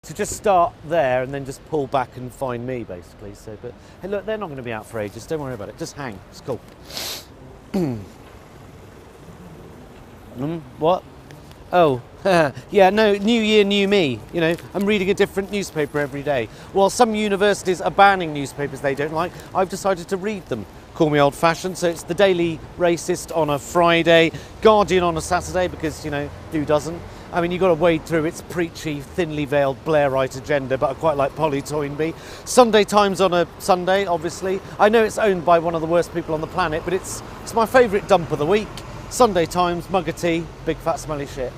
to just start there and then just pull back and find me, basically. So, but hey, look, they're not going to be out for ages. Don't worry about it. Just hang. It's cool. What? Oh, yeah, no, new year, new me. You know, I'm reading a different newspaper every day. While some universities are banning newspapers they don't like, I've decided to read them. Call me old-fashioned, so it's the Daily Racist on a Friday, Guardian on a Saturday, because, you know, who doesn't? I mean, you've got to wade through its preachy, thinly veiled Blairite agenda, but I quite like Polly Toynbee. Sunday Times on a Sunday, obviously. I know it's owned by one of the worst people on the planet, but it's my favourite dump of the week. Sunday Times, mug of tea, big fat smelly shit.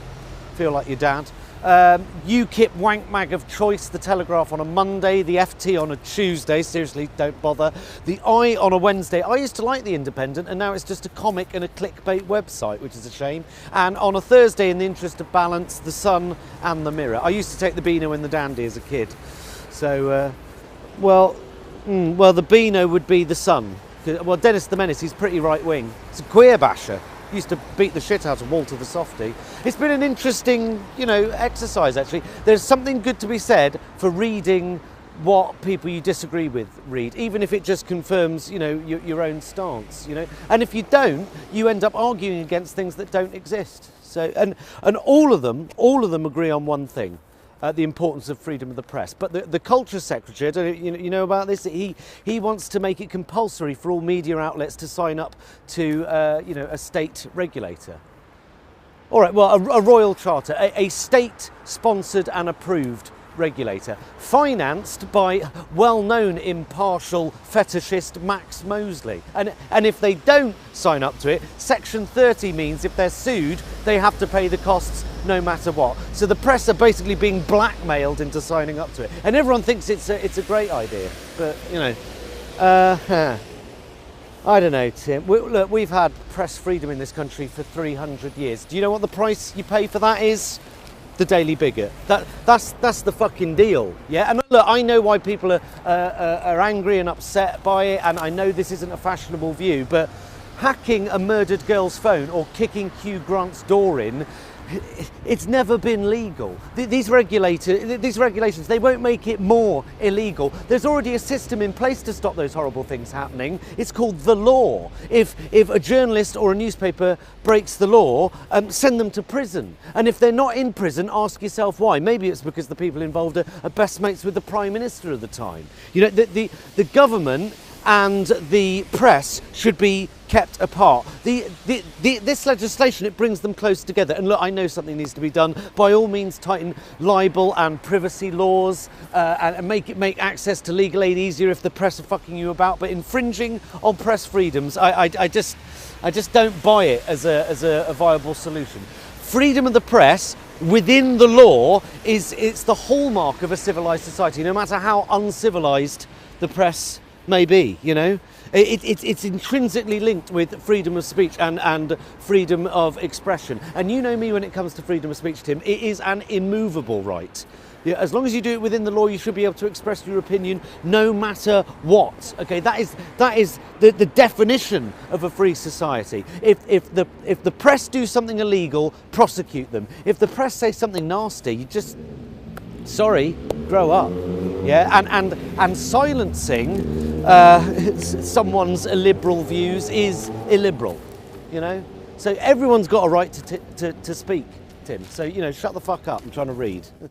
Feel like your dad. UKIP wank mag of choice, The Telegraph on a Monday, the FT on a Tuesday, seriously, don't bother. The Eye on a Wednesday. I used to like The Independent, and now it's just a comic and a clickbait website, which is a shame. And on a Thursday, in the interest of balance, The Sun and The Mirror. I used to take the Beano and the Dandy as a kid. So, well, the Beano would be The Sun. Well, Dennis the Menace, he's pretty right-wing. He's a queer basher. Used to beat the shit out of Walter the Softie. It's been an interesting, you know, exercise, actually. There's something good to be said for reading what people you disagree with read, even if it just confirms, you know, your own stance, you know. And if you don't, you end up arguing against things that don't exist. So, and all of them agree on one thing. The importance of freedom of the press. But the Culture Secretary, I don't know, you know about this, he wants to make it compulsory for all media outlets to sign up to you know, a state regulator. All right, well, a royal charter, a state-sponsored and approved regulator, financed by well-known impartial fetishist Max Mosley. And if they don't sign up to it, Section 30 means if they're sued, they have to pay the costs no matter what. So the press are basically being blackmailed into signing up to it. And everyone thinks it's a great idea. But, you know, I don't know, Tim. Look, we've had press freedom in this country for 300 years. Do you know what the price you pay for that is? The Daily Bigot. That's the fucking deal. Yeah, and look, I know why people are angry and upset by it, and I know this isn't a fashionable view, but hacking a murdered girl's phone or kicking Hugh Grant's door in, it's never been legal. These regulations, they won't make it more illegal. There's already a system in place to stop those horrible things happening. It's called the law. If a journalist or a newspaper breaks the law, send them to prison. And if they're not in prison, ask yourself why. Maybe it's because the people involved are best mates with the Prime Minister at the time. You know, the government and the press should be kept apart. This legislation, it brings them close together. And look, I know something needs to be done. By all means, tighten libel and privacy laws and make access to legal aid easier if the press are fucking you about. But infringing on press freedoms, I just don't buy it as a viable solution. Freedom of the press within the law it's the hallmark of a civilized society, no matter how uncivilized the press may be, you know. It's intrinsically linked with freedom of speech and freedom of expression. And you know me when it comes to freedom of speech, Tim, it is an immovable right. Yeah, as long as you do it within the law, you should be able to express your opinion no matter what. Okay, that is the definition of a free society. If the press do something illegal, prosecute them. If the press say something nasty, you just, sorry, grow up. Yeah, and silencing someone's illiberal views is illiberal, you know. So everyone's got a right to speak, Tim. So, you know, shut the fuck up. I'm trying to read.